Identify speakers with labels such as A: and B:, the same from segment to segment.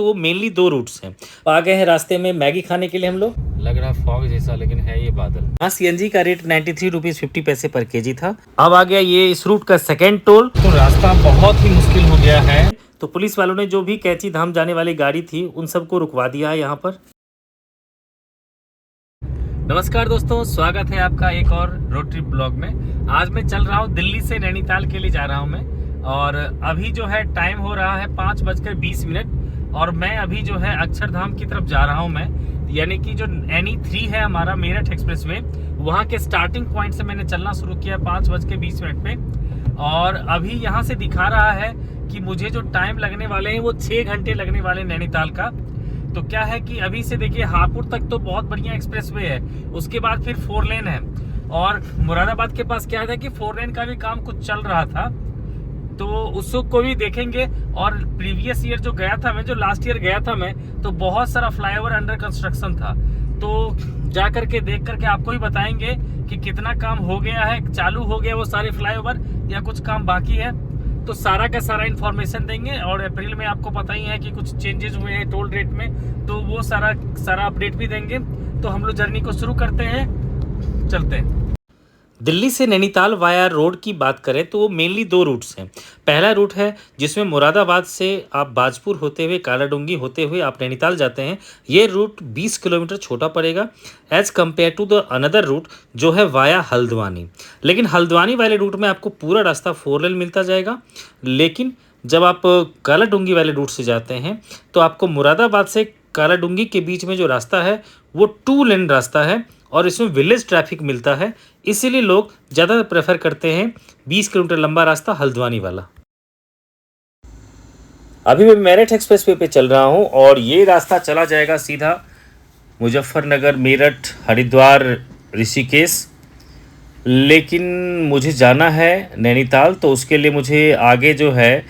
A: तो मेनली दो रूट्स हैं। आ गए हैं रास्ते में मैगी खाने के लिए हम लोग। लग रहा फॉग जैसा, लेकिन है ये बादल। हाँ, सीएनजी का रेट 93 रुपीज 50 पैसे पर केजी था। अब आ गया ये इस रूट का सेकेंड टोल। तो रास्ता बहुत ही मुश्किल हो गया है, तो पुलिस वालों ने जो भी कैंची धाम जाने वाली गाड़ी थी उन सबको रुकवा दिया है यहाँ पर। नमस्कार दोस्तों, स्वागत है आपका एक और रोड ट्रिप ब्लॉग में। आज मैं चल रहा हूँ दिल्ली से नैनीताल के लिए जा रहा हूँ मैं, और अभी जो है टाइम हो रहा है 5:20 और मैं अभी जो है अक्षरधाम की तरफ जा रहा हूँ मैं। यानी कि जो NE3 है हमारा मेरठ एक्सप्रेस वे, वहाँ के स्टार्टिंग पॉइंट से मैंने चलना शुरू किया 5:20 पे। और अभी यहाँ से दिखा रहा है कि मुझे जो टाइम लगने वाले हैं वो 6 घंटे लगने वाले नैनीताल का। तो क्या है कि अभी से देखिए हापुड़ तक तो बहुत बढ़िया एक्सप्रेसवे है, उसके बाद फिर 4 लेन है, और मुरादाबाद के पास क्या है कि 4 लेन का भी काम कुछ चल रहा था, तो उसको भी देखेंगे। और प्रीवियस ईयर जो गया था मैं, जो लास्ट ईयर गया था मैं, तो बहुत सारा फ्लाईओवर अंडर कंस्ट्रक्शन था। तो जा करके देख करके आपको ही बताएंगे कि कितना काम हो गया है, चालू हो गया वो सारे फ्लाईओवर या कुछ काम बाकी है। तो सारा का सारा इन्फॉर्मेशन देंगे। और अप्रैल में आपको पता ही है कि कुछ चेंजेस हुए हैं टोल रेट में, तो वो सारा अपडेट भी देंगे। तो हम लोग जर्नी को शुरू करते हैं, चलते हैं। दिल्ली से नैनीताल वाया रोड की बात करें तो वो मेनली दो रूट्स हैं। पहला रूट है जिसमें मुरादाबाद से आप बाजपुर होते हुए कालाडूंगी होते हुए आप नैनीताल जाते हैं। ये रूट 20 किलोमीटर छोटा पड़ेगा as compare to the another route जो है वाया हल्द्वानी। लेकिन हल्द्वानी वाले रूट में आपको पूरा रास्ता 4 लेन मिलता जाएगा। लेकिन जब आप कालाडूंगी वाले रूट से जाते हैं तो आपको मुरादाबाद से कालाडूंगी के बीच में जो रास्ता है वो 2 लेन रास्ता है, और इसमें विलेज ट्रैफिक मिलता है। इसीलिए लोग ज़्यादा प्रेफर करते हैं 20 किलोमीटर लंबा रास्ता हल्द्वानी वाला। अभी मैं मेरठ एक्सप्रेसवे पे चल रहा हूँ, और ये रास्ता चला जाएगा सीधा मुजफ्फरनगर, मेरठ, हरिद्वार, ऋषिकेश। लेकिन मुझे जाना है नैनीताल, तो उसके लिए मुझे आगे जो है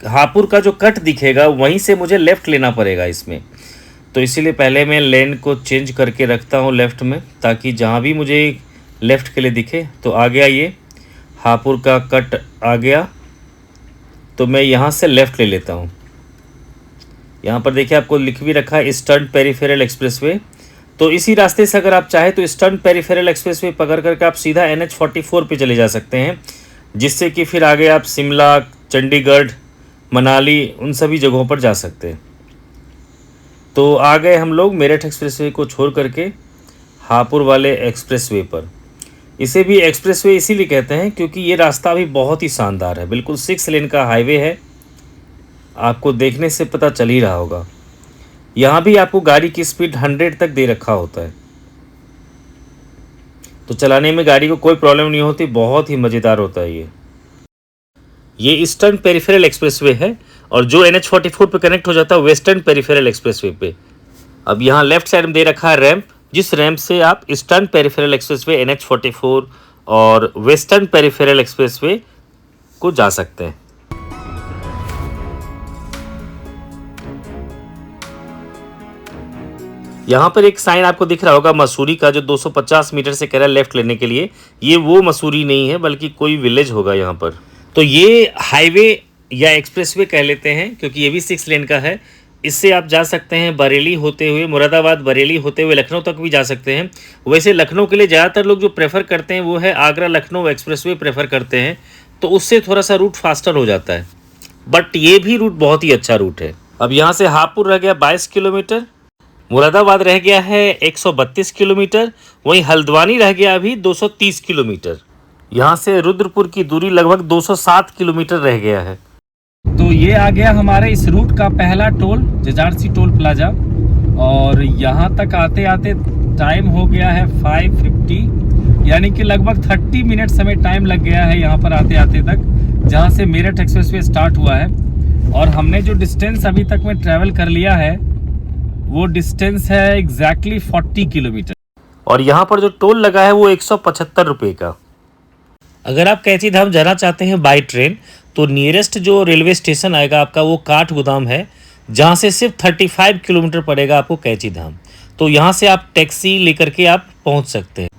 A: हापुड़ का जो कट दिखेगा वहीं से मुझे लेफ़्ट लेना पड़ेगा इसमें। तो इसीलिए पहले मैं लेन को चेंज करके रखता हूँ लेफ़्ट में, ताकि जहाँ भी मुझे लेफ़्ट के लिए दिखे। तो आ गया ये हापुड़ का कट आ गया, तो मैं यहाँ से लेफ़्ट ले लेता हूँ। यहाँ पर देखिए आपको लिख भी रखा है ईस्टर्न पेरिफेरल एक्सप्रेसवे। तो इसी रास्ते से अगर आप चाहें तो ईस्टर्न पेरिफेरल एक्सप्रेसवे पकड़ करके आप सीधा NH44 पे चले जा सकते हैं, जिससे कि फिर आगे आप शिमला, चंडीगढ़, मनाली उन सभी जगहों पर जा सकते हैं। तो आ गए हम लोग मेरठ एक्सप्रेसवे को छोड़ करके हापुड़ वाले एक्सप्रेसवे पर। इसे भी एक्सप्रेसवे इसीलिए कहते हैं क्योंकि ये रास्ता भी बहुत ही शानदार है। बिल्कुल 6 लेन का हाईवे है, आपको देखने से पता चल ही रहा होगा। यहाँ भी आपको गाड़ी की स्पीड 100 तक दे रखा होता है, तो चलाने में गाड़ी को कोई प्रॉब्लम नहीं होती, बहुत ही मज़ेदार होता है ये ईस्टर्न पेरिफेरल एक्सप्रेसवे है, और जो NH44 पे कनेक्ट हो जाता है वेस्टर्न पेरिफेरल एक्सप्रेसवे पे। अब यहाँ लेफ्ट साइड में दे रखा है रैंप, जिस रैंप से आप ईस्टर्न पेरिफेरल एक्सप्रेसवे NH44 और वेस्टर्न पेरिफेरल एक्सप्रेसवे को जा सकते हैं। यहाँ पर एक साइन आपको दिख रहा होगा मसूरी का, जो 250 मीटर से कह रहा है लेफ्ट लेने के लिए। ये वो मसूरी नहीं है, बल्कि कोई विलेज होगा यहाँ पर। तो ये हाईवे या एक्सप्रेसवे कह लेते हैं क्योंकि ये भी 6 लेन का है। इससे आप जा सकते हैं बरेली होते हुए, मुरादाबाद बरेली होते हुए लखनऊ तक भी जा सकते हैं। वैसे लखनऊ के लिए ज़्यादातर लोग जो प्रेफर करते हैं वो है आगरा लखनऊ एक्सप्रेसवे प्रेफर करते हैं, तो उससे थोड़ा सा रूट फास्टर हो जाता है। बट ये भी रूट बहुत ही अच्छा रूट है। अब यहाँ से हापुड़ रह गया 22 किलोमीटर, मुरादाबाद रह गया है 132 किलोमीटर, वहीं हल्द्वानी रह गया अभी 230 किलोमीटर। यहाँ से रुद्रपुर की दूरी लगभग 207 किलोमीटर रह गया है। तो ये आ गया हमारे इस रूट का पहला टोल, जजारसी टोल प्लाजा। और यहाँ तक आते आते टाइम हो गया है 5:50, यानी कि लगभग 30 मिनट समय टाइम लग गया है यहाँ पर आते आते तक, जहाँ से मेरठ एक्सप्रेसवे स्टार्ट हुआ है। और हमने जो डिस्टेंस अभी तक में ट्रैवल कर लिया है वो डिस्टेंस है एग्जैक्टली 40 किलोमीटर। और यहाँ पर जो टोल लगा है वो 175 रुपये का। अगर आप कैंची धाम जाना चाहते हैं बाई ट्रेन, तो नियरेस्ट जो रेलवे स्टेशन आएगा आपका वो काठगोदाम है, जहाँ से सिर्फ 35 किलोमीटर पड़ेगा आपको कैंची धाम। तो यहाँ से आप टैक्सी लेकर के आप पहुँच सकते हैं।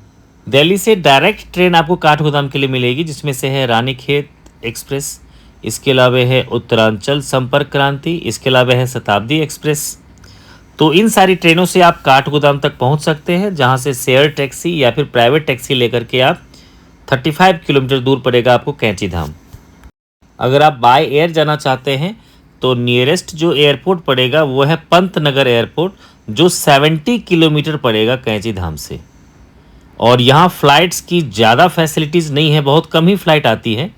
A: दिल्ली से डायरेक्ट ट्रेन आपको काठगोदाम के लिए मिलेगी, जिसमें से है रानीखेत एक्सप्रेस, इसके अलावा है उत्तरांचल संपर्क क्रांति, इसके अलावा है शताब्दी एक्सप्रेस। तो इन सारी ट्रेनों से आप काठगोदाम तक पहुंच सकते हैं, जहां से शेयर टैक्सी या फिर प्राइवेट टैक्सी लेकर के आप 35 किलोमीटर दूर पड़ेगा आपको कैंची धाम। अगर आप बाय एयर जाना चाहते हैं तो नियरेस्ट जो एयरपोर्ट पड़ेगा वो है पंतनगर एयरपोर्ट, जो 70 किलोमीटर पड़ेगा कैंची धाम से। और यहाँ फ़्लाइट्स की ज़्यादा फैसिलिटीज़ नहीं है, बहुत कम ही फ़्लाइट आती है।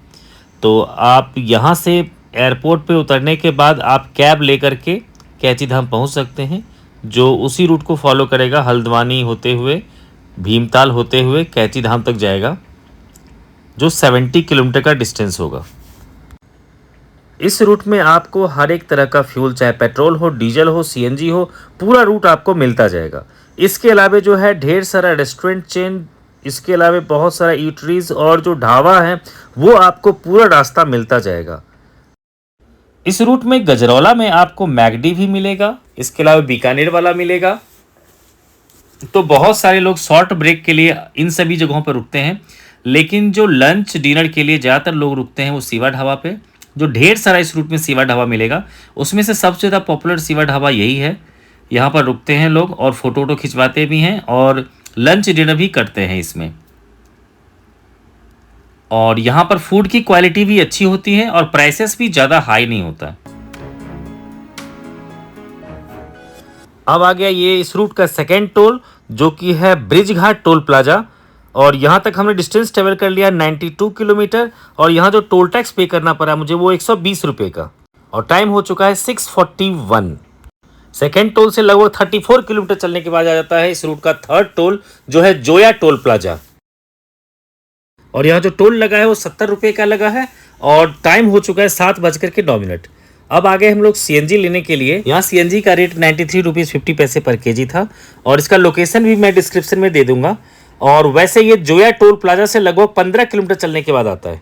A: तो आप यहाँ से एयरपोर्ट पे उतरने के बाद आप कैब लेकर के कैंची धाम पहुँच सकते हैं, जो उसी रूट को फॉलो करेगा, हल्द्वानी होते हुए भीमताल होते हुए कैंची धाम तक जाएगा, जो 70 किलोमीटर का डिस्टेंस होगा। इस रूट में आपको हर एक तरह का फ्यूल, चाहे पेट्रोल हो, डीजल हो, सीएनजी हो, पूरा रूट आपको मिलता जाएगा। इसके अलावा जो है ढेर सारा रेस्टोरेंट चेन, इसके अलावा बहुत सारा ईटरीज और जो ढाबा है वो आपको पूरा रास्ता मिलता जाएगा। इस रूट में गजरौला में आपको मैगडी भी मिलेगा, इसके अलावा बीकानेर वाला मिलेगा। तो बहुत सारे लोग शॉर्ट ब्रेक के लिए इन सभी जगहों पर रुकते हैं, लेकिन जो लंच डिनर के लिए ज़्यादातर लोग रुकते हैं वो सीवा ढाबा पे, जो ढेर सारा इस रूट में सीवा ढाबा मिलेगा। उसमें से सबसे ज़्यादा पॉपुलर सीवा ढाबा यही है। यहाँ पर रुकते हैं लोग और फोटो वोटो खिंचवाते भी हैं और लंच डिनर भी करते हैं इसमें। और यहाँ पर फूड की क्वालिटी भी अच्छी होती है और प्राइसेस भी ज़्यादा हाई नहीं होता। अब आ गया ये इस रूट का सेकेंड टोल, जो कि है ब्रिज घाट टोल प्लाजा। और यहाँ तक हमने डिस्टेंस ट्रेवल कर लिया 92 किलोमीटर। और यहाँ जो टोल टैक्स पे करना पड़ा मुझे वो 120 रुपये का, और टाइम हो चुका है 6:41। सेकेंड टोल से लगभग 34 किलोमीटर चलने के बाद आ जाता है इस रूट का थर्ड टोल, जो है जोया टोल प्लाजा। और यहाँ जो टोल लगा है वो 70 रुपये का लगा है और टाइम हो चुका है 7:09। अब आ गए हम लोग सीएनजी लेने के लिए। यहाँ सीएनजी का रेट 93 रुपीज़ 50 पैसे पर केजी था, और इसका लोकेशन भी मैं डिस्क्रिप्शन में दे दूंगा। और वैसे ये जोया टोल प्लाजा से लगभग 15 किलोमीटर चलने के बाद आता है।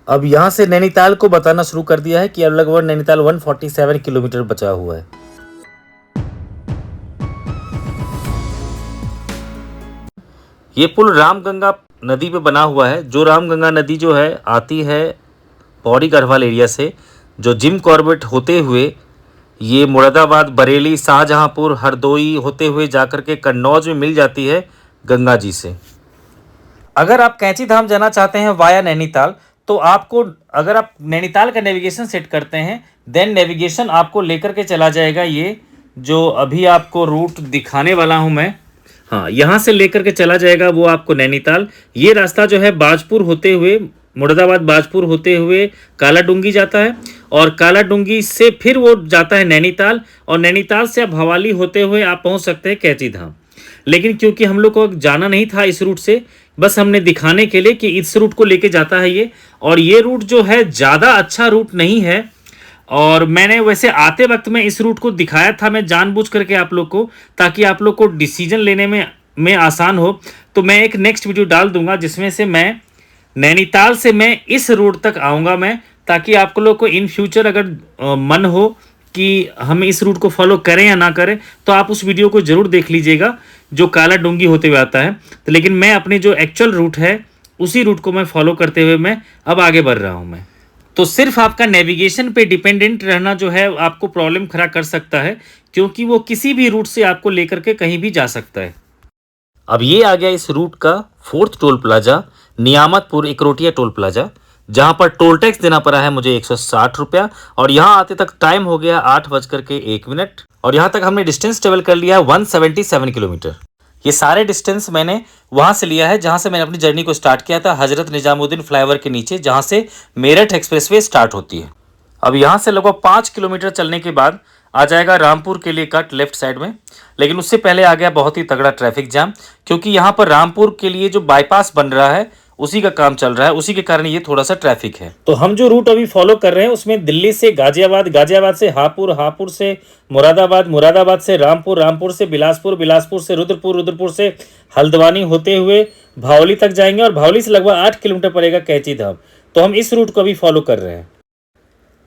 A: अब यहाँ से नैनीताल को बताना शुरू कर दिया है कि अब लगभग नैनीताल 147 किलोमीटर बचा हुआ है। ये पुल रामगंगा नदी पे बना हुआ है। जो रामगंगा नदी जो है आती है पौड़ी गढ़वाल एरिया से, जो जिम कॉर्बेट होते हुए ये मुरादाबाद, बरेली, शाहजहांपुर, हरदोई होते हुए जाकर के कन्नौज में मिल जाती है गंगा जी से। अगर आप कैंची धाम जाना चाहते हैं वाया नैनीताल, तो आपको, अगर आप नैनीताल का नेविगेशन सेट करते हैं, देन नेविगेशन आपको लेकर के चला जाएगा ये जो अभी आपको रूट दिखाने वाला हूं मैं। हाँ, यहाँ से लेकर के चला जाएगा वो आपको नैनीताल। ये रास्ता जो है बाजपुर होते हुए, मुरादाबाद बाजपुर होते हुए कालाडूंगी जाता है, और कालाडूंगी से फिर वो जाता है नैनीताल, और नैनीताल से आप भवाली होते हुए आप पहुँच सकते हैं कैंची धाम। लेकिन क्योंकि हम लोग को जाना नहीं था इस रूट से, बस हमने दिखाने के लिए कि इस रूट को लेके जाता है ये। और ये रूट जो है ज़्यादा अच्छा रूट नहीं है, और मैंने वैसे आते वक्त में इस रूट को दिखाया था मैं जानबूझ करके आप लोग को, ताकि आप लोग को डिसीजन लेने में आसान हो। तो मैं एक नेक्स्ट वीडियो डाल दूंगा जिसमें से मैं नैनीताल से मैं इस रूट तक आऊँगा मैं, ताकि आप लोग को इन फ्यूचर अगर मन हो कि हम इस रूट को फॉलो करें या ना करें, तो आप उस वीडियो को ज़रूर देख लीजिएगा जो कालाडूंगी होते हुए आता है। तो लेकिन मैं अपनी जो एक्चुअल रूट है उसी रूट को मैं फॉलो करते हुए मैं अब आगे बढ़ रहा हूँ मैं। तो सिर्फ आपका नेविगेशन पे डिपेंडेंट रहना जो है आपको प्रॉब्लम खड़ा कर सकता है, क्योंकि वो किसी भी रूट से आपको लेकर के कहीं भी जा सकता है। अब ये आ गया इस रूट का fourth toll plaza, Niyamatpur Ikrotiya toll plaza, जहां पर टोल टैक्स देना पड़ा है मुझे 160 रुपया। और यहाँ आते तक टाइम हो गया 8:01। और यहाँ तक हमने डिस्टेंस ट्रेवल कर लिया 177 किलोमीटर। ये सारे डिस्टेंस मैंने वहाँ से लिया है जहाँ से मैंने अपनी जर्नी को स्टार्ट किया था, हजरत निजामुद्दीन फ्लाईओवर के नीचे, जहाँ से मेरठ एक्सप्रेसवे स्टार्ट होती है। अब यहाँ से लगभग 5 किलोमीटर चलने के बाद आ जाएगा रामपुर के लिए कट लेफ्ट साइड में। लेकिन उससे पहले आ गया बहुत ही तगड़ा ट्रैफिक जाम, क्योंकि यहाँ पर रामपुर के लिए जो बाईपास बन रहा है उसी का काम चल रहा है, उसी के कारण ये थोड़ा सा ट्रैफिक है। तो हम जो रूट अभी फॉलो कर रहे हैं उसमें दिल्ली से गाजियाबाद, गाजियाबाद से हापुड़, हापुड़ से मुरादाबाद, मुरादाबाद से रामपुर, रामपुर से बिलासपुर, बिलासपुर से रुद्रपुर, रुद्रपुर से हल्द्वानी होते हुए भावली तक जाएंगे, और भावली से लगभग 8 किलोमीटर पड़ेगा कैंची धाम। तो हम इस रूट को अभी फॉलो कर रहे हैं।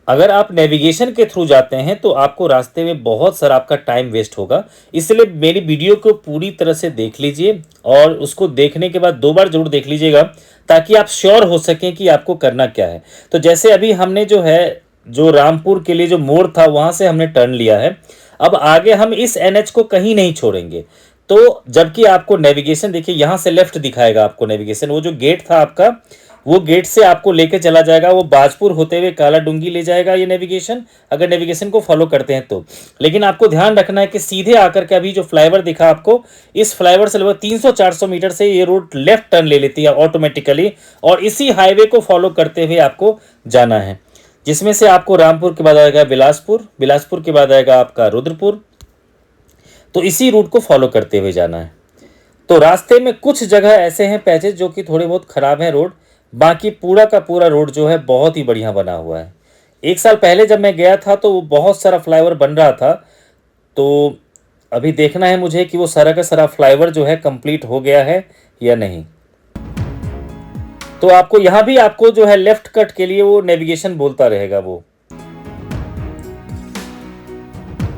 A: अगर आप नेविगेशन के थ्रू जाते हैं तो आपको रास्ते में बहुत सारा आपका टाइम वेस्ट होगा, इसलिए मेरी वीडियो को पूरी तरह से देख लीजिए, और उसको देखने के बाद 2 बार जरूर देख लीजिएगा, ताकि आप श्योर हो सकें कि आपको करना क्या है। तो जैसे अभी हमने जो है, जो रामपुर के लिए जो मोड़ था वहां से हमने टर्न लिया है, अब आगे हम इस एनएच को कहीं नहीं छोड़ेंगे। तो जबकि आपको नेविगेशन देखिए यहाँ से लेफ्ट दिखाएगा आपको नेविगेशन, वो जो गेट था आपका, वो गेट से आपको लेके चला जाएगा, वो बाजपुर होते हुए काला डूंगी ले जाएगा ये नेविगेशन, अगर नेविगेशन को फॉलो करते हैं तो। लेकिन आपको ध्यान रखना है कि सीधे आकर के अभी जो फ्लाईओवर दिखा आपको, इस फ्लाईओवर से लगभग 300-400 मीटर से ये रोड लेफ्ट टर्न ले लेती है ऑटोमेटिकली, और इसी हाईवे को फॉलो करते हुए आपको जाना है, जिसमें से आपको रामपुर के बाद आएगा बिलासपुर, बिलासपुर के बाद आएगा आपका रुद्रपुर। तो इसी रूट को फॉलो करते हुए जाना है। तो रास्ते में कुछ जगह ऐसे हैं पैचेज जो कि थोड़े बहुत ख़राब हैं रोड, बाकी पूरा का पूरा रोड जो है बहुत ही बढ़िया बना हुआ है। 1 साल पहले जब मैं गया था तो वो बहुत सारा फ्लाईओवर बन रहा था, तो अभी देखना है मुझे कि वो सारा का सारा फ्लाईओवर जो है कंप्लीट हो गया है या नहीं। तो आपको यहाँ भी आपको जो है लेफ्ट कट के लिए वो नेविगेशन बोलता रहेगा वो।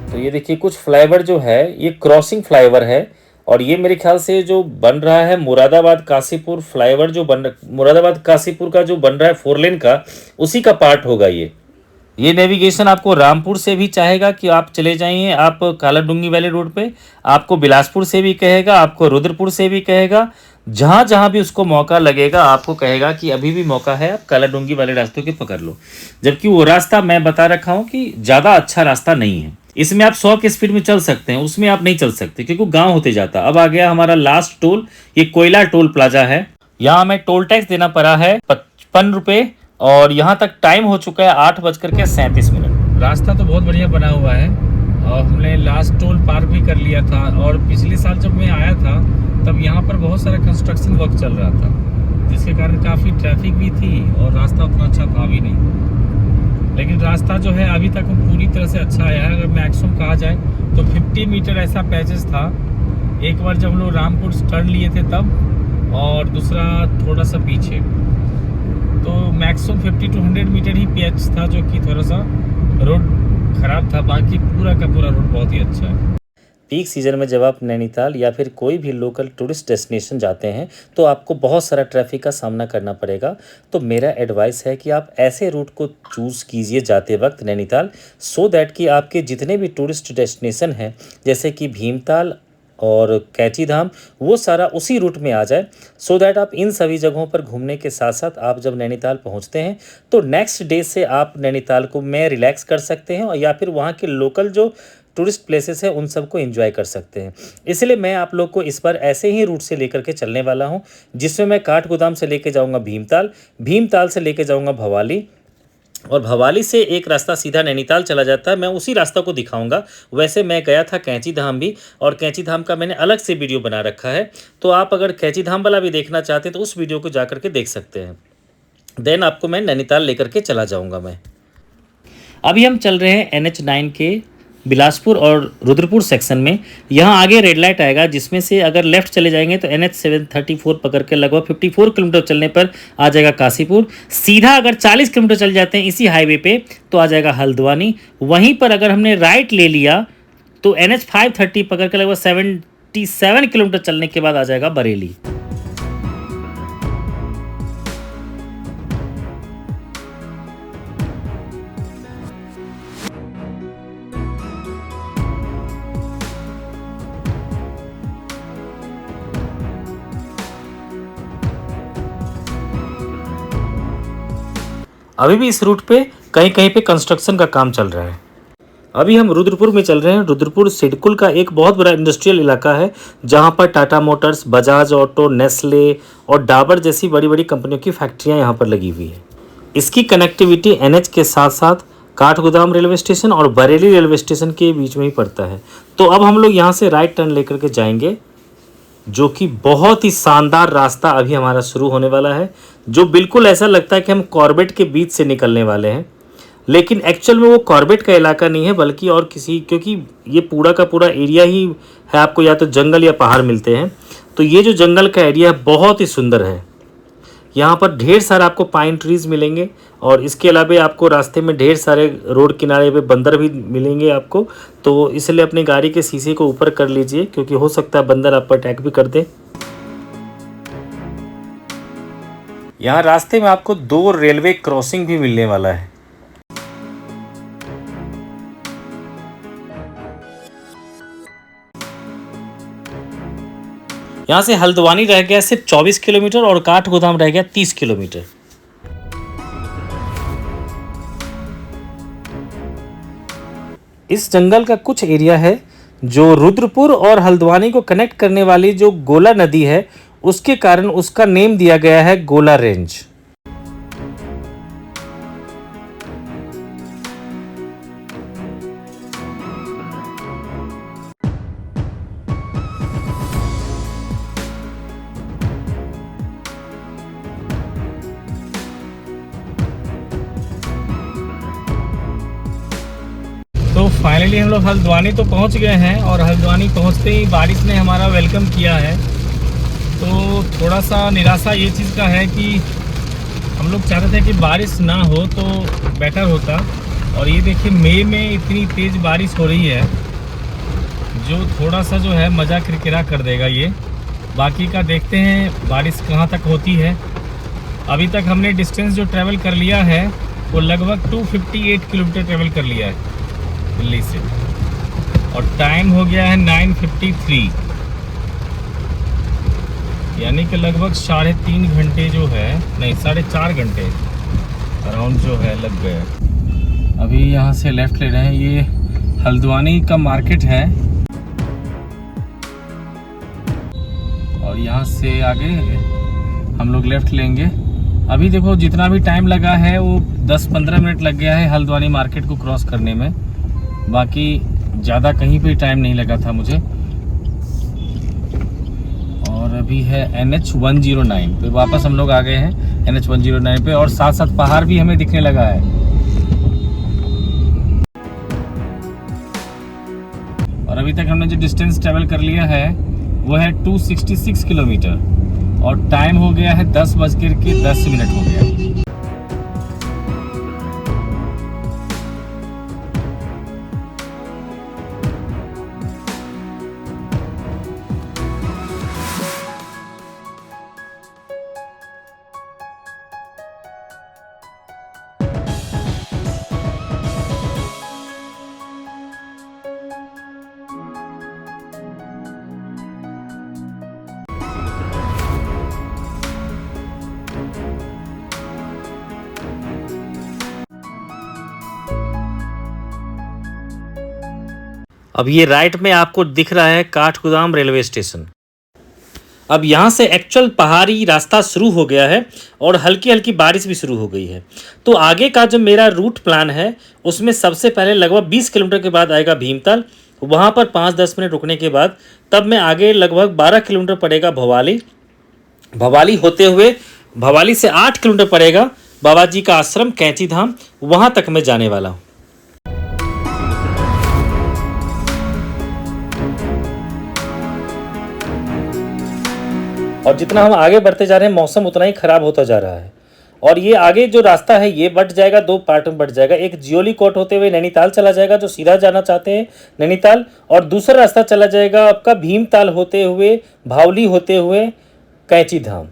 A: तो ये देखिए कुछ फ्लाईओवर जो है ये क्रॉसिंग फ्लाईओवर है, और ये मेरे ख्याल से जो बन रहा है मुरादाबाद काशीपुर फ्लाईओवर, जो मुरादाबाद काशीपुर का जो बन रहा है 4 लेन का, उसी का पार्ट होगा ये नेविगेशन आपको रामपुर से भी चाहेगा कि आप चले जाइए आप काला डूंगी वाले रोड पे, आपको बिलासपुर से भी कहेगा, आपको रुद्रपुर से भी कहेगा, जहाँ जहाँ भी उसको मौका लगेगा आपको कहेगा कि अभी भी मौका है, आप काला डूंगी वाले रास्तों के पकड़ लो। जबकि वो रास्ता मैं बता रखा हूँ कि ज़्यादा अच्छा रास्ता नहीं है, इसमें आप 100 की स्पीड में चल सकते हैं, उसमें आप नहीं चल सकते क्योंकि गांव होते जाता। अब आ गया हमारा लास्ट टोल, ये कोयला टोल प्लाजा है। यहाँ हमें टोल टैक्स देना पड़ा है 55 रुपये, और यहाँ तक टाइम हो चुका है 8:37। रास्ता तो बहुत बढ़िया बना हुआ है, और हमने लास्ट टोल पार भी कर लिया था। और पिछले साल जब मैं आया था तब यहाँ पर बहुत सारा कंस्ट्रक्शन वर्क चल रहा था, जिसके कारण काफ़ी ट्रैफिक भी थी और रास्ता उतना अच्छा था भी नहीं। लेकिन रास्ता जो है अभी तक पूरी तरह से अच्छा आया है। अगर मैक्सिमम कहा जाए तो 50 मीटर ऐसा पैचेस था, एक बार जब हम लोग रामपुर टर्न लिए थे तब, और दूसरा थोड़ा सा पीछे, तो मैक्सिमम 50 to 100 मीटर ही पैच था, जो कि थोड़ा सा रोड खराब था, बाकी पूरा का पूरा रोड बहुत ही अच्छा है। पीक सीजन में जब आप नैनीताल या फिर कोई भी लोकल टूरिस्ट डेस्टिनेशन जाते हैं तो आपको बहुत सारा ट्रैफिक का सामना करना पड़ेगा। तो मेरा एडवाइस है कि आप ऐसे रूट को चूज़ कीजिए जाते वक्त नैनीताल, सो दैट कि आपके जितने भी टूरिस्ट डेस्टिनेशन हैं जैसे कि भीमताल और कैची धाम, वो सारा उसी रूट में आ जाए, सो दैट आप इन सभी जगहों पर घूमने के साथ साथ आप जब नैनीताल पहुंचते हैं तो नेक्स्ट डे से आप नैनीताल को में रिलैक्स कर सकते हैं, और या फिर वहाँ के लोकल जो टूरिस्ट प्लेसेस है उन सबको एंजॉय कर सकते हैं। इसलिए मैं आप लोग को इस बार ऐसे ही रूट से लेकर के चलने वाला हूं, जिसमें मैं काठगोदाम से लेके जाऊंगा भीमताल, भीमताल से लेके जाऊंगा भवाली, और भवाली से एक रास्ता सीधा नैनीताल चला जाता है, मैं उसी रास्ता को दिखाऊंगा। वैसे मैं गया था कैंची धाम भी, और कैंची धाम का मैंने अलग से वीडियो बना रखा है, तो आप अगर कैंची धाम वाला भी देखना चाहते हैं तो उस वीडियो को जा कर के देख सकते हैं। देन आपको मैं नैनीताल लेकर के चला जाऊँगा। मैं अभी हम चल रहे हैं NH9 के बिलासपुर और रुद्रपुर सेक्शन में। यहाँ आगे रेड लाइट आएगा, जिसमें से अगर लेफ्ट चले जाएंगे तो NH734 पकड़ के लगभग 54 किलोमीटर चलने पर आ जाएगा काशीपुर। सीधा अगर 40 किलोमीटर चल जाते हैं इसी हाईवे पे तो आ जाएगा हल्द्वानी। वहीं पर अगर हमने राइट ले लिया तो NH530 पकड़ के लगभग 77 किलोमीटर चलने के बाद आ जाएगा बरेली। अभी भी इस रूट पे कहीं कहीं पे कंस्ट्रक्शन का काम चल रहा है। अभी हम रुद्रपुर में चल रहे हैं। रुद्रपुर सिडकुल का एक बहुत बड़ा इंडस्ट्रियल इलाका है, जहां पर Tata Motors, Bajaj auto, Nestle और डाबर जैसी बड़ी बड़ी कंपनियों की फैक्ट्रियां यहां पर लगी हुई है। इसकी कनेक्टिविटी NH के साथ साथ काठगोदाम रेलवे स्टेशन और बरेली रेलवे स्टेशन के बीच में ही पड़ता है। तो अब हम लोग यहाँ से राइट टर्न लेकर के जाएंगे, जो कि बहुत ही शानदार रास्ता अभी हमारा शुरू होने वाला है, जो बिल्कुल ऐसा लगता है कि हम कॉर्बेट के बीच से निकलने वाले हैं। लेकिन एक्चुअल में वो कॉर्बेट का इलाका नहीं है, बल्कि और किसी, क्योंकि ये पूरा का पूरा एरिया ही है, आपको या तो जंगल या पहाड़ मिलते हैं। तो ये जो जंगल का एरिया है बहुत ही सुंदर है। यहाँ पर ढेर सारा आपको पाइन ट्रीज मिलेंगे, और इसके अलावा आपको रास्ते में ढेर सारे रोड किनारे पे बंदर भी मिलेंगे आपको। तो इसलिए अपनी गाड़ी के शीशे को ऊपर कर लीजिए, क्योंकि हो सकता है बंदर आप पर अटैक भी कर दे। यहाँ रास्ते में आपको 2 रेलवे क्रॉसिंग भी मिलने वाला है। यहाँ से हल्द्वानी रह गया सिर्फ 24 किलोमीटर और काठगोदाम रह गया 30 किलोमीटर। इस जंगल का कुछ एरिया है जो रुद्रपुर और हल्द्वानी को कनेक्ट करने वाली जो गोला नदी है, उसके कारण उसका नेम दिया गया है गोला रेंज। तो फाइनली हम लोग हल्द्वानी तो पहुंच गए हैं और हल्द्वानी पहुंचते ही बारिश ने हमारा वेलकम किया है। तो थोड़ा सा निराशा ये चीज़ का है कि हम लोग चाहते थे कि बारिश ना हो तो बेटर होता, और ये देखिए मई में इतनी तेज़ बारिश हो रही है जो थोड़ा सा जो है मज़ा किरकिरा कर देगा ये। बाकी का देखते हैं बारिश कहाँ तक होती है। अभी तक हमने डिस्टेंस जो ट्रैवल कर लिया है वो लगभग 258 किलोमीटर ट्रैवल कर लिया है दिल्ली से, और टाइम हो गया है 9:53, यानी कि लगभग 3.5 घंटे जो है, नहीं 4.5 घंटे अराउंड जो है लग गए। अभी यहाँ से लेफ़्ट ले रहे हैं, ये हल्द्वानी का मार्केट है और यहाँ से आगे हम लोग लेफ़्ट लेंगे। अभी देखो जितना भी टाइम लगा है वो 10-15 मिनट लग गया है हल्द्वानी मार्केट को क्रॉस करने में, बाकी ज़्यादा कहीं पे टाइम नहीं लगा था मुझे। और अभी है NH 109 पे, वापस हम लोग आ गए हैं NH 109 पे, और साथ साथ पहाड़ भी हमें दिखने लगा है। और अभी तक हमने जो डिस्टेंस ट्रेवल कर लिया है वो है 266 किलोमीटर और टाइम हो गया है 10:10 हो गया। अब ये राइट में आपको दिख रहा है काठगोदाम रेलवे स्टेशन। अब यहाँ से एक्चुअल पहाड़ी रास्ता शुरू हो गया है और हल्की हल्की बारिश भी शुरू हो गई है। तो आगे का जो मेरा रूट प्लान है उसमें सबसे पहले लगभग 20 किलोमीटर के बाद आएगा भीमताल, वहाँ पर 5-10 मिनट रुकने के बाद तब मैं आगे लगभग 12 किलोमीटर पड़ेगा भवाली। भवाली होते हुए भवाली से 8 किलोमीटर पड़ेगा बाबा जी का आश्रम कैंची धाम, वहाँ तक मैं जाने वाला हूँ। और जितना हम आगे बढ़ते जा रहे हैं मौसम उतना ही ख़राब होता जा रहा है, और ये आगे जो रास्ता है ये बट जाएगा, 2 पार्ट में बट जाएगा। एक जियोली कोट होते हुए नैनीताल चला जाएगा जो सीधा जाना चाहते हैं नैनीताल, और दूसरा रास्ता चला जाएगा आपका भीमताल होते हुए भावली होते हुए कैंची धाम।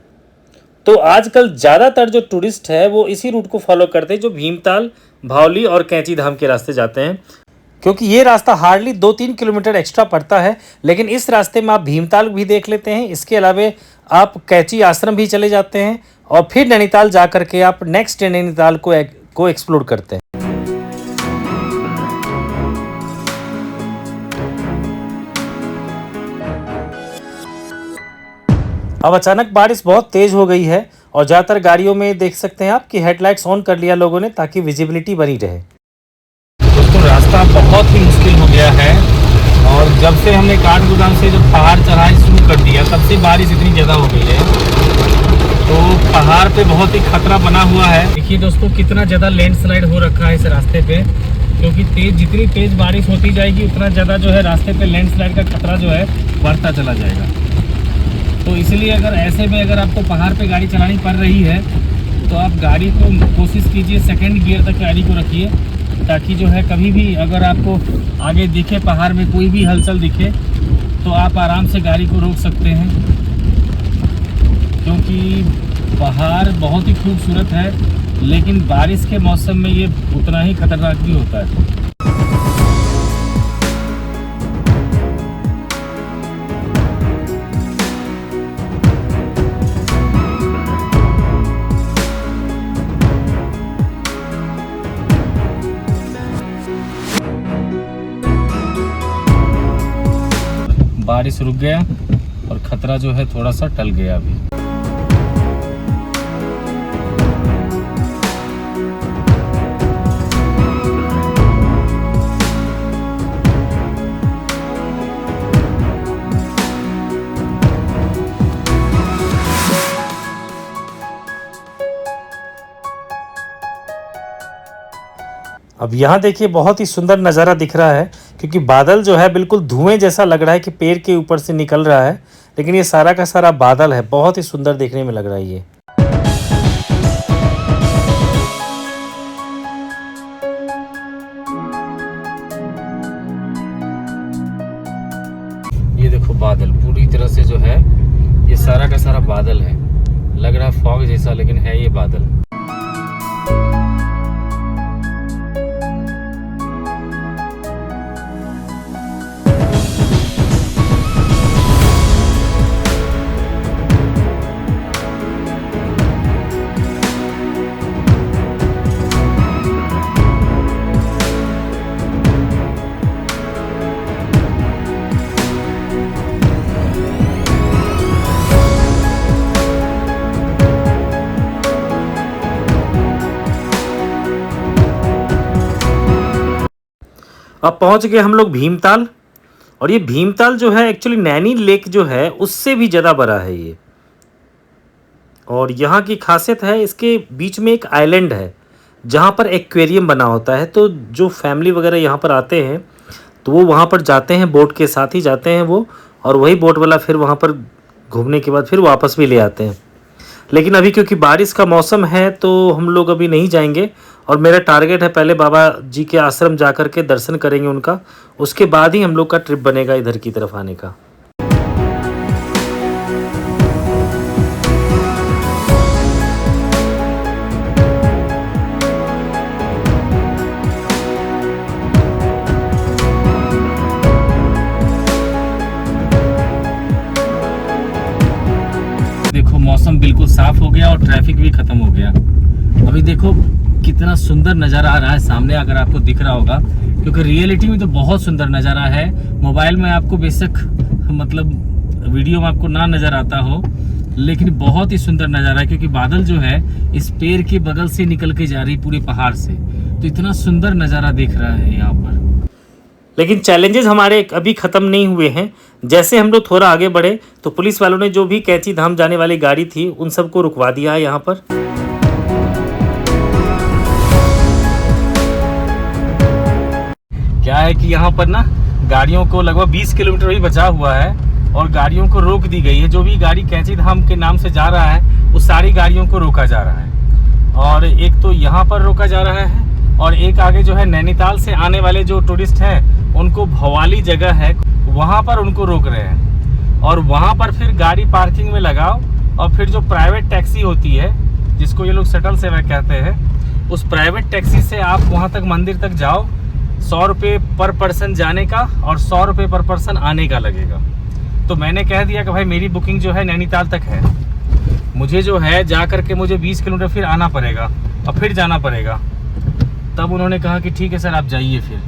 A: तो आजकल ज़्यादातर जो टूरिस्ट है वो इसी रूट को फॉलो करते हैं जो भीमताल, भावली और कैंची धाम के रास्ते जाते हैं, क्योंकि ये रास्ता हार्डली 2-3 किलोमीटर एक्स्ट्रा पड़ता है। लेकिन इस रास्ते में आप भीमताल भी देख लेते हैं, इसके अलावा आप कैंची आश्रम भी चले जाते हैं और फिर नैनीताल जा कर के आप नेक्स्ट डे नैनीताल को एक्सप्लोर करते हैं। अब अचानक बारिश बहुत तेज़ हो गई है और ज़्यादातर गाड़ियों में देख सकते हैं आप कि हेडलाइट्स ऑन कर लिया लोगों ने ताकि विजिबिलिटी बनी रहे। दोस्तों रास्ता बहुत ही मुश्किल हो गया है, और जब से हमने काठगोदाम से जब पहाड़ चढ़ाई शुरू कर दिया तब से बारिश इतनी ज़्यादा हो गई है, तो पहाड़ पे बहुत ही खतरा बना हुआ है। देखिए दोस्तों कितना ज़्यादा लैंडस्लाइड हो रखा है इस रास्ते पे, क्योंकि जितनी तेज़ बारिश होती जाएगी उतना ज़्यादा जो है रास्ते पे लैंडस्लाइड का खतरा जो है बढ़ता चला जाएगा। तो इसलिए अगर ऐसे में अगर आपको पहाड़ पे गाड़ी चलानी पड़ रही है तो आप गाड़ी को कोशिश कीजिए सेकंड गियर तक गाड़ी को रखिए, ताकि जो है कभी भी अगर आपको आगे दिखे पहाड़ में कोई भी हलचल दिखे तो आप आराम से गाड़ी को रोक सकते हैं, क्योंकि पहाड़ बहुत ही खूबसूरत है, लेकिन बारिश के मौसम में ये उतना ही खतरनाक भी होता है। बारिश रुक गया और खतरा जो है थोड़ा सा टल गया अभी। अब यहाँ देखिए बहुत ही सुंदर नज़ारा दिख रहा है, क्योंकि बादल जो है बिल्कुल धुएं जैसा लग रहा है कि पेड़ के ऊपर से निकल रहा है, लेकिन ये सारा का सारा बादल है। बहुत ही सुंदर देखने में लग रहा है ये देखो बादल पूरी तरह से जो है, ये सारा का सारा बादल है। लग रहा है फॉग जैसा, लेकिन है ये बादल। अब पहुंच गए हम लोग भीमताल, और ये भीमताल जो है एक्चुअली नैनी लेक जो है उससे भी ज़्यादा बड़ा है ये। और यहाँ की खासियत है, इसके बीच में एक आइलैंड है जहाँ पर एक्वेरियम बना होता है। तो जो फैमिली वगैरह यहाँ पर आते हैं तो वो वहाँ पर जाते हैं, बोट के साथ ही जाते हैं वो, और वही बोट वाला फिर वहाँ पर घूमने के बाद फिर वापस भी ले आते हैं। लेकिन अभी क्योंकि बारिश का मौसम है तो हम लोग अभी नहीं जाएंगे, और मेरा टारगेट है पहले बाबा जी के आश्रम जा कर के दर्शन करेंगे उनका, उसके बाद ही हम लोग का ट्रिप बनेगा इधर की तरफ आने का। देखो मौसम बिल्कुल साफ हो गया और ट्रैफिक भी खत्म हो गया। अभी देखो कितना सुंदर नज़ारा आ रहा है सामने, अगर आपको दिख रहा होगा, क्योंकि रियलिटी में तो बहुत सुंदर नज़ारा है। मोबाइल में आपको बेशक मतलब वीडियो में आपको ना नज़र आता हो, लेकिन बहुत ही सुंदर नज़ारा है, क्योंकि बादल जो है इस पेड़ के बगल से निकल के जा रही पूरे पहाड़ से, तो इतना सुंदर नज़ारा दिख रहा है यहाँ पर। लेकिन चैलेंजेस हमारे अभी ख़त्म नहीं हुए हैं। जैसे हम लोग थोड़ा आगे बढ़े तो पुलिस वालों ने जो भी कैंची धाम जाने वाली गाड़ी थी उन सबको रुकवा दिया है यहाँ पर। क्या है कि यहाँ पर ना गाड़ियों को लगभग 20 किलोमीटर ही बचा हुआ है और गाड़ियों को रोक दी गई है। जो भी गाड़ी कैंची धाम के नाम से जा रहा है उस सारी गाड़ियों को रोका जा रहा है, और एक तो यहाँ पर रोका जा रहा है, और एक आगे जो है नैनीताल से आने वाले जो टूरिस्ट हैं उनको भवाली जगह है वहाँ पर उनको रोक रहे हैं। और वहाँ पर फिर गाड़ी पार्किंग में लगाओ, और फिर जो प्राइवेट टैक्सी होती है जिसको ये लोग शटल सेवा कहते हैं, उस प्राइवेट टैक्सी से आप वहाँ तक मंदिर तक जाओ। 100 रुपये पर पर्सन जाने का और 100 रुपये पर पर्सन आने का लगेगा। तो मैंने कह दिया कि भाई मेरी बुकिंग जो है नैनीताल तक है, मुझे जो है जा करके मुझे 20 किलोमीटर फिर आना पड़ेगा और फिर जाना पड़ेगा। तब उन्होंने कहा कि ठीक है सर आप जाइए फिर।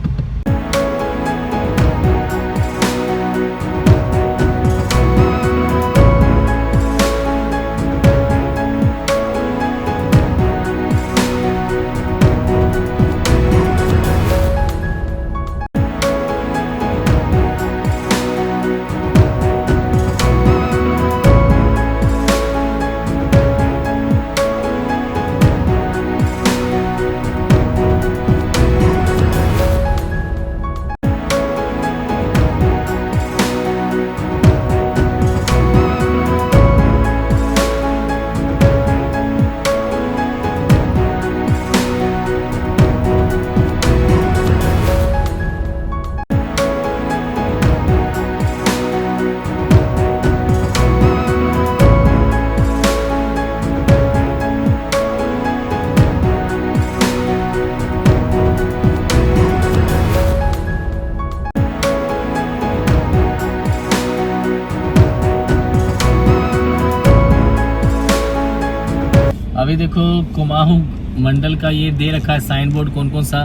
A: देखो कुमाऊं मंडल का ये दे रखा है साइन बोर्ड कौन कौन सा।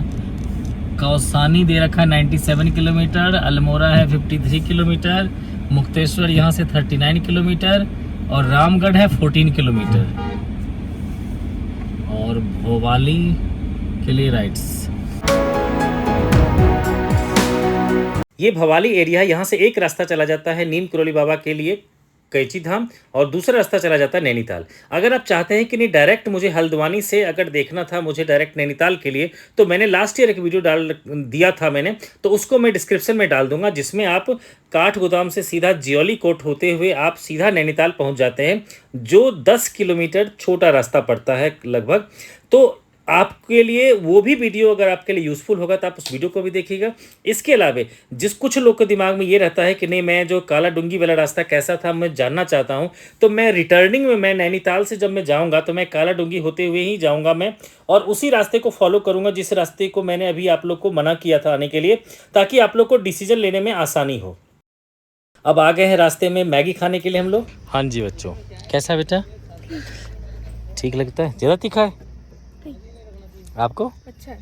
A: कौसानी दे रखा है 97 किलोमीटर, अल्मोड़ा है 53 किलोमीटर, मुक्तेश्वर यहाँ से 39 किलोमीटर और रामगढ़ है 14 किलोमीटर और भोपाली के लिए राइट्स। ये भवाली एरिया है, यहाँ से एक रास्ता चला जाता है नीम करोली बाबा के लिए कैची धाम और दूसरा रास्ता चला जाता है नैनीताल। अगर आप चाहते हैं कि नहीं डायरेक्ट मुझे हल्द्वानी से अगर देखना था मुझे डायरेक्ट नैनीताल के लिए, तो मैंने लास्ट ईयर एक वीडियो डाल दिया था मैंने, तो उसको मैं डिस्क्रिप्शन में डाल दूंगा, जिसमें आप काठगोदाम से सीधा जियोली कोट होते हुए आप सीधा नैनीताल पहुंच जाते हैं, जो 10 किलोमीटर छोटा रास्ता पड़ता है लगभग। तो आपके लिए वो भी वीडियो अगर आपके लिए यूज़फुल होगा तो आप उस वीडियो को भी देखिएगा। इसके अलावा कुछ लोग के दिमाग में ये रहता है कि नहीं मैं जो काला डूंगी वाला रास्ता कैसा था मैं जानना चाहता हूँ, तो मैं रिटर्निंग में मैं नैनीताल से जब मैं जाऊँगा तो मैं काला डूंगी होते हुए ही जाऊँगा मैं, और उसी रास्ते को फॉलो करूँगा जिस रास्ते को मैंने अभी आप लोग को मना किया था आने के लिए, ताकि आप लोग को डिसीजन लेने में आसानी हो। अब आ गए हैं रास्ते में मैगी खाने के लिए हम लोग। हाँ जी बच्चों, कैसा है बेटा? ठीक लगता है? ज़्यादा तीखा है आपको? अच्छा है।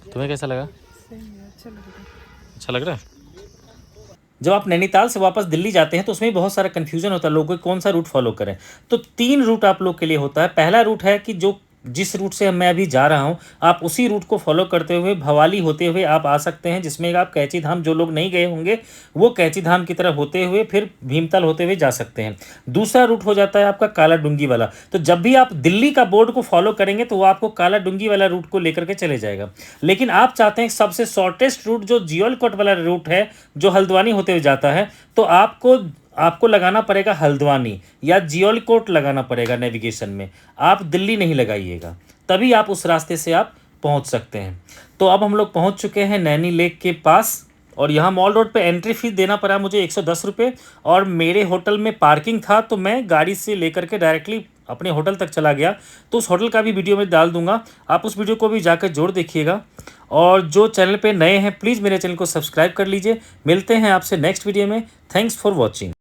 A: तुम्हें कैसा लगा? अच्छा लग रहा है। जब आप नैनीताल से वापस दिल्ली जाते हैं तो उसमें बहुत सारा कन्फ्यूजन होता है लोगों को कौन सा रूट फॉलो करें। तो 3 रूट आप लोग के लिए होता है। पहला रूट है कि जिस रूट से मैं अभी जा रहा हूं आप उसी रूट को फॉलो करते हुए भवाली होते हुए आप आ सकते हैं, जिसमें आप कैची धाम, जो लोग नहीं गए होंगे वो कैची धाम की तरफ होते हुए फिर भीमताल होते हुए जा सकते हैं। दूसरा रूट हो जाता है आपका काला डूंगी वाला। तो जब भी आप दिल्ली का बोर्ड को फॉलो करेंगे तो वो आपको काला डूंगी वाला रूट को लेकर के चले जाएगा। लेकिन आप चाहते हैं सबसे शॉर्टेस्ट रूट जो जियोलकोट वाला रूट है जो हल्द्वानी होते हुए जाता है, तो आपको लगाना पड़ेगा हल्द्वानी या जियोलकोट लगाना पड़ेगा नेविगेशन में। आप दिल्ली नहीं लगाइएगा, तभी आप उस रास्ते से आप पहुंच सकते हैं। तो अब हम लोग पहुंच चुके हैं नैनी लेक के पास, और यहाँ मॉल रोड पे एंट्री फीस देना पड़ा मुझे 110 रुपये, और मेरे होटल में पार्किंग था तो मैं गाड़ी से लेकर के डायरेक्टली अपने होटल तक चला गया। तो उस होटल का भी वीडियो में डाल दूंगा, आप उस वीडियो को भी जाकर जोड़ देखिएगा। और जो चैनल पे नए हैं प्लीज़ मेरे चैनल को सब्सक्राइब कर लीजिए। मिलते हैं आपसे नेक्स्ट वीडियो में। Thanks for watching.